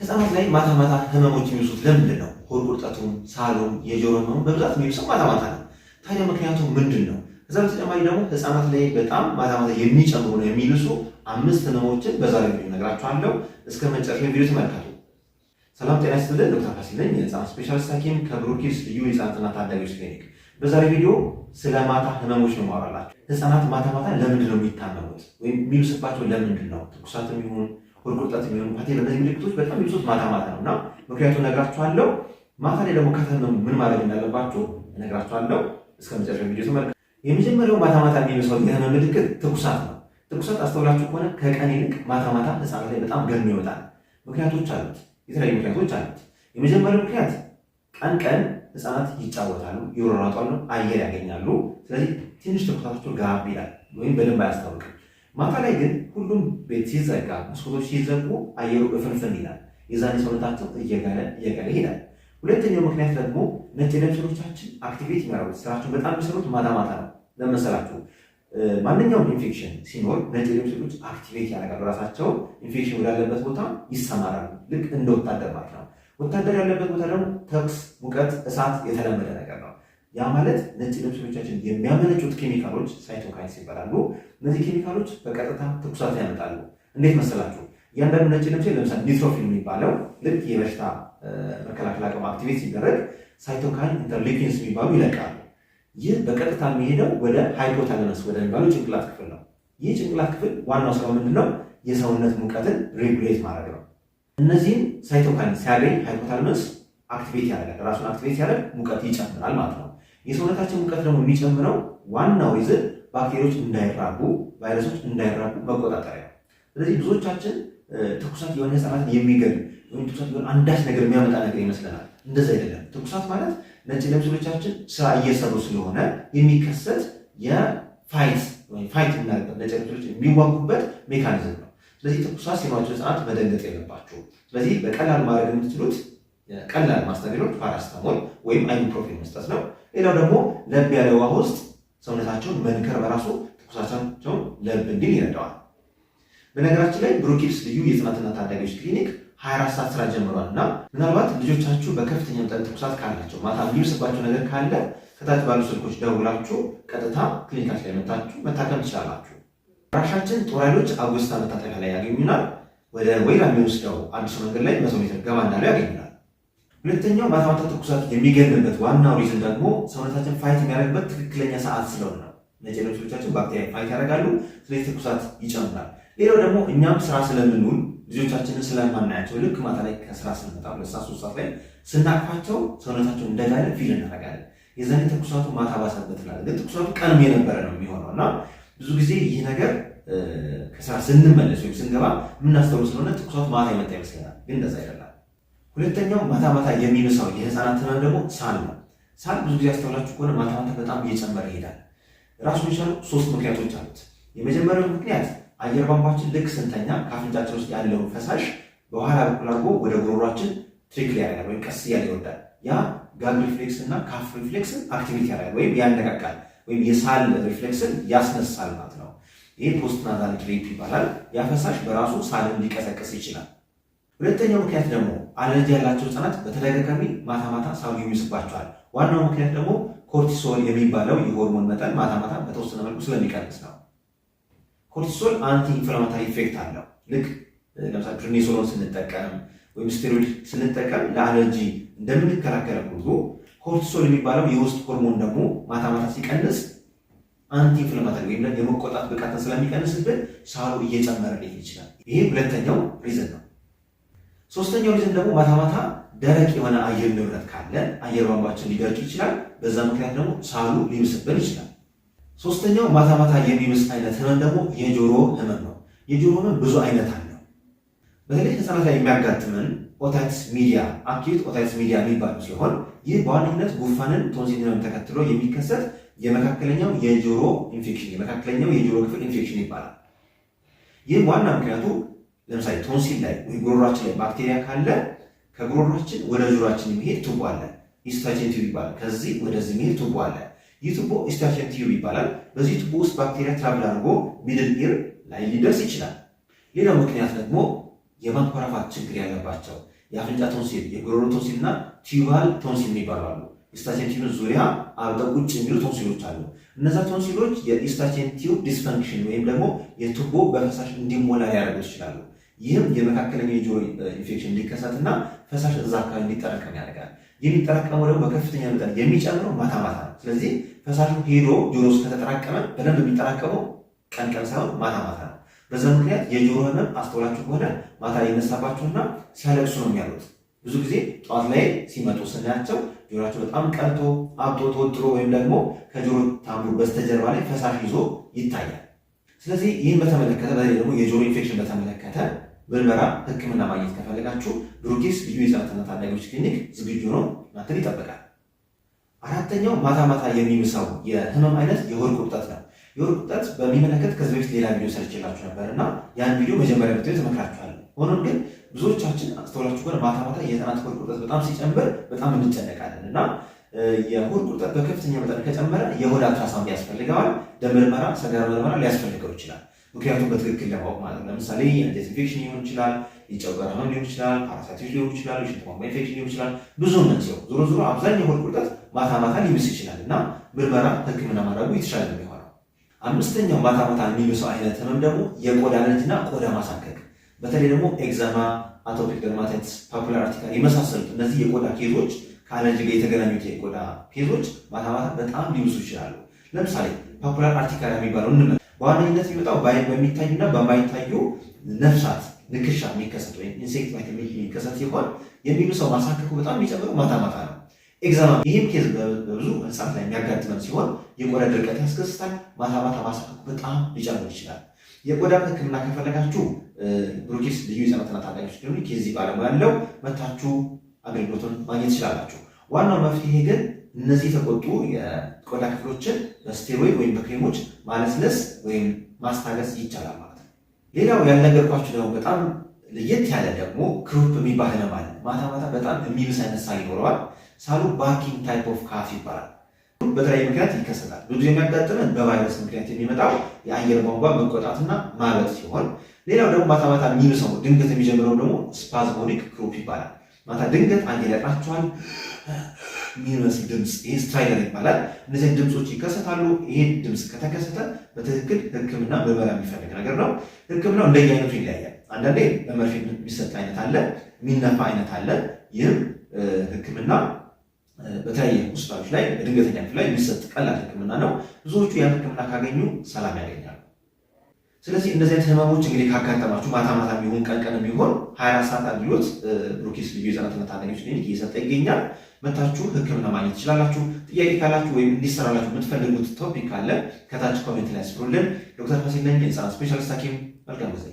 ህፃናት ላይ ማታ ማታ ህመሞች የሚወስዱት ለምንድን ነው? ሆድ ቁርጠቱም፣ ሳሉም፣ የጆሮ ህመሙም በብዛት የሚወስደው ማታ ማታ ነው። ታዲያ ምክንያቱ ምንድን ነው? ከዛ በተጨማሪ ደግሞ ህፃናት ላይ በጣም ማታ ማታ የሚጨምሩ ነው የሚልሱ 5 ህመሞችን በዛሬው ቪዲዮ እነግራችኋለሁ። እስከ መጨረሻ ቪዲዮ ተመልከቱ። ሰላም ጤና ይስጥልን። ዶክተር ፋሲል ነኝ፣ የህፃናት ስፔሻሊስት ሐኪም ከብሩክ ኪድስ ልዩ የህፃናትና ታዳጊዎች ክሊኒክ። በዛሬው ቪዲዮ ስለ ማታ ህመሞች ነው የማወራላችሁ። ህፃናት ማታ ማታ ለምንድን ነው የሚታመሙት ወይም የሚብስባቸው ለምንድን ነው? ትኩሳትም ይሁን ሆድ ቁርጠት የሚሆን ፓቴ በእነዚህ ምልክቶች በጣም የሚብሱት ማታ ማታ ነው እና ምክንያቱም እነግራችኋለሁ። ማታ ላይ ደግሞ ከተመሙ ምን ማድረግ እንዳለባችሁ እነግራችኋለሁ። እስከ መጨረሻ ቪዲዮ ተመልከቱ። የመጀመሪያው ማታ ማታ የሚብሰው የህመም ምልክት ትኩሳት ነው። ትኩሳት አስተውላችሁ ከሆነ ከቀን ይልቅ ማታ ማታ ህፃናት ላይ በጣም ገኖ ይወጣል። ምክንያቶች አሉት፣ የተለያዩ ምክንያቶች አሉት። የመጀመሪያው ምክንያት ቀን ቀን ህፃናት ይጫወታሉ፣ ይሮራጣሉ፣ አየር ያገኛሉ። ስለዚህ ትንሽ ትኩሳታቸው ጋብ ይላል ወይም በደንብ አያስታውቅም። ማታ ላይ ግን ሁሉም ቤት ሲዘጋ፣ መስኮቶች ሲዘጉ አየሩ እፍንፍን ይላል። የዛኔ ሰውነታቸው እየጋለ ይሄዳል። ሁለተኛው ምክንያት ደግሞ ነጭ ደም ሴሎቻችን አክቲቬት የሚያደርጉት ስራቸውን በጣም የሚሰሩት ማታ ማታ ነው። ለመሰላችሁ ማንኛውም ኢንፌክሽን ሲኖር ነጭ ደም ሴሎች አክቲቬት ያደርጋሉ። ራሳቸው ኢንፌክሽን ወዳለበት ቦታ ይሰማራሉ። ልክ እንደ ወታደር ማለት ነው። ወታደር ያለበት ቦታ ደግሞ ተኩስ፣ ሙቀት፣ እሳት የተለመደ ነገር ነው። ያ ማለት ነጭ ደም ሴሎቻችን የሚያመነጩት ኬሚካሎች ሳይቶካይንስ ይባላሉ። እነዚህ ኬሚካሎች በቀጥታ ትኩሳት ያመጣሉ። እንዴት መሰላችሁ? እያንዳንዱ ነጭ ደም ሴል ለምሳሌ ኒትሮፊል የሚባለው ልክ የበሽታ መከላከል አቅም አክቲቬት ሲደረግ ሳይቶካይን ኢንተርሊኪንስ የሚባሉ ይለቃሉ። ይህ በቀጥታ የሚሄደው ወደ ሃይፖታለመስ ወደሚባለው ጭንቅላት ክፍል ነው። ይህ ጭንቅላት ክፍል ዋናው ስራው ምንድነው? የሰውነት ሙቀትን ሬጉሌት ማድረግ ነው። እነዚህም ሳይቶካይን ሲያገኝ ሃይፖታለመስ አክቲቬት ያደርጋል። ራሱን አክቲቬት ሲያደርግ ሙቀት ይጨምራል ማለት ነው። የሰውነታችን ሙቀት ደግሞ የሚጨምረው ዋናው ሪዝን ባክቴሪያዎች እንዳይራቡ፣ ቫይረሶች እንዳይራቡ መቆጣጠሪያ ነው። ስለዚህ ብዙዎቻችን ትኩሳት የሆነ ህፃናትን የሚገል ወይም ትኩሳት የሆነ አንዳች ነገር የሚያመጣ ነገር ይመስለናል። እንደዛ አይደለም። ትኩሳት ማለት ነጭ ደም ሴሎቻችን ስራ እየሰሩ ስለሆነ የሚከሰት ፋይት የምናደርግበት ነጭ ደም ሴሎች የሚዋጉበት ሜካኒዝም ነው። ስለዚህ ትኩሳት ሲኖራቸው ህፃናት መደንገጥ የለባቸው። ስለዚህ በቀላል ማድረግ የምትችሉት ቀላል ማስታገሻዎች ፓራስታሞል ወይም አይቡፕሮፌን መስጠት ነው። ሌላው ደግሞ ለብ ያለ ውሃ ውስጥ ሰውነታቸውን መንከር በራሱ ትኩሳታቸውን ለብ እንዲል ይረዳዋል። በነገራችን ላይ ብሩክ ኪድስ ልዩ የህፃናትና ታዳጊዎች ክሊኒክ 24 ሰዓት ስራ ጀምሯል እና ምናልባት ልጆቻችሁ በከፍተኛ መጠን ትኩሳት ካላቸው ማታ የሚብስባቸው ነገር ካለ ከታች ባሉ ስልኮች ደውላችሁ ቀጥታ ክሊኒካችን ላይ መታችሁ መታከም ትችላላችሁ። ራሻችን ጦር ኃይሎች አውግስታ መታጠፊያ ላይ ያገኙናል። ወደ ወይራ የሚወስደው አዲሱ መንገድ ላይ 100 ሜትር ገባ እንዳለው ያገኙናል። ሁለተኛው ማታ ማታ ትኩሳት የሚገንበት ዋናው ሪዝን ደግሞ ሰውነታችን ፋይት የሚያደርግበት ትክክለኛ ሰዓት ስለሆነ ነው። ነጭ ደም ሴሎቻችን ባክቴሪያ ፋይት ያደርጋሉ። ስለዚህ ትኩሳት ይጨምራል። ሌላው ደግሞ እኛም ስራ ስለምንውል ልጆቻችንን ስለማናያቸው ልክ ማታ ላይ ከስራ ስንመጣ 2 ሰዓት 3 ሰዓት ላይ ስናቅፋቸው ሰውነታቸው እንደጋለ ፊል እናደርጋለን። የዛኔ ትኩሳቱ ማታ ባሰበት ላለ ግን ትኩሳቱ ቀንም የነበረ ነው የሚሆነው እና ብዙ ጊዜ ይህ ነገር ከስራ ስንመለስ ወይም ስንገባ የምናስተውሉ ስለሆነ ትኩሳቱ ማታ የመጣ ይመስለናል። ግን እንደዛ አይደለም። ሁለተኛው ማታ ማታ የሚብሰው የህፃናት ህመም ደግሞ ሳል ነው። ሳል ብዙ ጊዜ አስተውላችሁ ከሆነ ማታ ማታ በጣም እየጨመረ ይሄዳል። ራሱን የቻሉ 3 ምክንያቶች አሉት። የመጀመሪያው ምክንያት አየር ቧንቧችን ልክ ስንተኛ ከአፍንጫችን ውስጥ ያለውን ፈሳሽ በኋላ በኩል አድርጎ ወደ ጉሮሯችን ትሪክል ያደርጋል ወይም ቀስ እያለ ይወርዳል። ያ ጋግ ሪፍሌክስ እና ካፍ ሪፍሌክስን አክቲቪቲ ያደርጋል ወይም ያነቃቃል ወይም የሳል ሪፍሌክስን ያስነሳል ማለት ነው። ይህ ፖስት ናዛል ድሪፕ ይባላል። ያ ፈሳሽ በራሱ ሳልን ሊቀሰቅስ ይችላል። ሁለተኛው ምክንያት ደግሞ አለርጂ ያላቸው ህፃናት በተደጋጋሚ ማታ ማታ ሳሉ ይብስባቸዋል። ዋናው ምክንያት ደግሞ ኮርቲሶል የሚባለው የሆርሞን መጠን ማታ ማታ በተወሰነ መልኩ ስለሚቀንስ ነው። ኮርቲሶል አንቲ ኢንፍላማታሪ ኢፌክት አለው። ልክ ለምሳሌ ፕሪኒሶሎን ስንጠቀም ወይም ስቴሮይድ ስንጠቀም ለአለርጂ እንደምንከላከለው ሁሉ ኮርቲሶል የሚባለው የውስጥ ሆርሞን ደግሞ ማታ ማታ ሲቀንስ አንቲ ኢንፍላማታሪ ወይም የመቆጣት ብቃትን ስለሚቀንስብን ሳሉ እየጨመረ ሊሄድ ይችላል። ይሄ ሁለተኛው ሪዝን ነው። ሶስተኛው ሪዝን ደግሞ ማታ ማታ ደረቅ የሆነ አየር ንብረት ካለ አየር ቧንቧችን ሊደርቅ ይችላል። በዛ ምክንያት ደግሞ ሳሉ ሊብስብን ይችላል። ሶስተኛው ማታ ማታ የሚብስ አይነት ህመም ደግሞ የጆሮ ህመም ነው። የጆሮ ህመም ብዙ አይነት አለው። በተለይ ህፃናት ላይ የሚያጋጥመን ኦታይትስ ሚዲያ፣ አኪዩት ኦታይትስ ሚዲያ የሚባሉ ሲሆን ይህ በዋነኝነት ጉንፋንን፣ ቶንሲልን ተከትሎ የሚከሰት የመካከለኛው የጆሮ ኢንፌክሽን፣ የመካከለኛው የጆሮ ክፍል ኢንፌክሽን ይባላል። ይህ ዋና ምክንያቱ ለምሳሌ ቶንሲል ላይ ወይ ጉሮሯችን ላይ ባክቴሪያ ካለ ከጉሮሯችን ወደ ጆሮአችን የሚሄድ ቱቦ አለ። ኢስታቺን ቲዩብ ይባላል። ከዚህ ወደዚህ የሚሄድ ቱቦ አለ። ይህ ቱቦ ኢስታቺን ቲዩብ ይባላል። በዚህ ቱቦ ውስጥ ባክቴሪያ ትራቭል አድርጎ ሚድል ኢር ላይ ሊደርስ ይችላል። ሌላው ምክንያት ደግሞ የማንኮራፋት ችግር ያለባቸው የአፍንጫ ቶንሲል፣ የጉሮሮ ቶንሲል እና ቲዩባል ቶንሲል የሚባሉ አሉ። ኢስታቺያን ቲዩብ ዙሪያ አብጠው ቁጭ የሚሉ ቶንሲሎች አሉ። እነዛ ቶንሲሎች የኢስታቺያን ቲዩብ ዲስፈንክሽን ወይም ደግሞ የቱቦ በፈሳሽ እንዲሞላ ሊያደርጉት ይችላሉ። ይህም የመካከለኛው የጆሮ ኢንፌክሽን እንዲከሰትና ፈሳሽ እዛ አካባቢ እንዲጠራቀም ያደርጋል። የሚጠራቀመው ደግሞ በከፍተኛ መጠን የሚጨምረው ማታ ማታ ነው። ስለዚህ ፈሳሹ ሄዶ ጆሮ ውስጥ ከተጠራቀመ በደንብ የሚጠራቀመው ቀን ቀን ሳይሆን ማታ ማታ ነው። በዛ ምክንያት የጆሮ ህመም አስተውላችሁ ከሆነ ማታ ይነሳባቸውና ሲያለቅሱ ነው የሚያሉት። ብዙ ጊዜ ጠዋት ላይ ሲመጡ ስናያቸው ጆሮቸው በጣም ቀልቶ አብጦ ተወጥሮ ወይም ደግሞ ከጆሮ ታምሩ በስተጀርባ ላይ ፈሳሽ ይዞ ይታያል። ስለዚህ ይህን በተመለከተ በተለይ ደግሞ የጆሮ ኢንፌክሽን በተመለከተ ምርመራ ሕክምና ማግኘት ከፈለጋችሁ ብሩኬስ ልዩ የህፃናትና ታዳጊዎች ክሊኒክ ዝግጁ ነው፣ እናንተን ይጠብቃል። አራተኛው ማታ ማታ የሚብሰው የህመም አይነት የሆድ ቁርጠት ነው። የሆድ ቁርጠት በሚመለከት ከዚህ በፊት ሌላ ቪዲዮ ሰርቼላችሁ ነበር እና ያን ቪዲዮ መጀመሪያ ብትዩ ተመክራችኋል። ሆኖም ግን ብዙዎቻችን አስተውላችሁ ከሆነ ማታ ማታ የህፃናት ሆድ ቁርጠት በጣም ሲጨምር በጣም እንጨነቃለን እና የሆድ ቁርጠት በከፍተኛ መጠን ከጨመረ የሆድ አልትራሳውንድ ያስፈልገዋል። ደም ምርመራ፣ ሰገራ ምርመራ ሊያስፈልገው ይችላል። ምክንያቱም በትክክል ለማወቅ ማለት ነው። ለምሳሌ የአንጀት ኢንፌክሽን ሊሆን ይችላል፣ የጨጓራ ህመም ሊሆን ይችላል፣ ፓራሳይቶች ሊሆን ይችላል፣ የሽንት ቧንቧ ኢንፌክሽን ሊሆን ይችላል። ብዙ መንስኤው ዞሮ ዞሮ አብዛኛው የሆድ ቁርጠት ማታ ማታ ሊብስ ይችላል እና ምርመራ ህክምና ማድረጉ የተሻለ ነው የሚሆነው። አምስተኛው ማታ ማታ የሚብሰው አይነት ህመም ደግሞ የቆዳ አለርጂና ቆዳ ማሳከክ፣ በተለይ ደግሞ ኤግዛማ፣ አቶፒክ ደርማታይትስ፣ ፓፑላር አርቲካል የመሳሰሉት እነዚህ የቆዳ ኬዞች ከአለርጂ ጋር የተገናኙት የቆዳ ኬዞች ማታ ማታ በጣም ሊብሱ ይችላሉ። ለምሳሌ ፓፑላር አርቲካል የሚባለው በዋነኝነት የሚመጣው በአይን በሚታዩና በማይታዩ ነፍሳት ንክሻ የሚከሰት ወይም ኢንሴክት ባይት የሚከሰት ሲሆን የሚብሰው ማሳከኩ በጣም የሚጨምረው ማታ ማታ ነው። ኤግዛማ፣ ይህም ኬዝ በብዙ ህጻናት ላይ የሚያጋጥመን ሲሆን የቆዳ ድርቀት ያስከስታል። ማታ ማታ ማሳከኩ በጣም ሊጨምር ይችላል። የቆዳ ህክምና ከፈለጋችሁ ብሩኬስ ልዩ የህፃናትና ታዳጊዎች ክሊኒክ የዚህ ባለሙያ ያለው መታችሁ አገልግሎቱን ማግኘት ትችላላችሁ። ዋናው መፍትሄ ግን እነዚህ የተቆጡ የቆዳ ክፍሎችን በስቴሮይድ ወይም በክሬሞች ማለስለስ ወይም ማስታገስ ይቻላል ማለት ነው። ሌላው ያልነገርኳችሁ ደግሞ በጣም ለየት ያለ ደግሞ ክሩፕ የሚባል ህመም አለ። ማታ ማታ በጣም የሚብስ አይነት ሳል ይኖረዋል። ሳሉ ባኪንግ ታይፕ ኦፍ ካፍ ይባላል። በተለያየ ምክንያት ይከሰታል። ብዙ የሚያጋጥመን በቫይረስ ምክንያት የሚመጣው የአየር ቧንቧ መቆጣትና ማበጥ ሲሆን፣ ሌላው ደግሞ ማታ ማታ የሚብሰው ድንገት የሚጀምረው ደግሞ ስፓዝሞኒክ ክሩፕ ይባላል። ማታ ድንገት አየር ያጥራችኋል የሚመስል ድምፅ፣ ይህ ስትራይደር ይባላል። እነዚህ ድምፆች ይከሰታሉ። ይሄ ድምፅ ከተከሰተ በትክክል ህክምና ምርመራ የሚፈልግ ነገር ነው። ህክምናው እንደየ አይነቱ ይለያያል። አንዳንዴ በመርፌ የሚሰጥ አይነት አለ፣ የሚነፋ አይነት አለ። ይህም ህክምና በተለያየ ሆስፒታሎች ላይ በድንገተኛ ክፍል ላይ የሚሰጥ ቀላል ህክምና ነው። ብዙዎቹ ያን ህክምና ካገኙ ሰላም ያገኛሉ። ስለዚህ እነዚህ አይነት ህመሞች እንግዲህ ካጋጠማችሁ ማታ ማታ የሚሆን ቀን ቀን የሚሆን 24 ሰዓት አገልግሎት ብሩኬስ ልዩ የህፃናትና ታዳጊዎች ክሊኒክ እየሰጠ ይገኛል። መታችሁ ህክምና ማግኘት ትችላላችሁ። ጥያቄ ካላችሁ ወይም እንዲሰራላችሁ የምትፈልጉት ቶፒክ ካለ ከታች ኮሜንት ላይ አስፍሩልን። ዶክተር ፋሲል ነኝ፣ የህፃናት ስፔሻሊስት ሐኪም። መልካም ጊዜ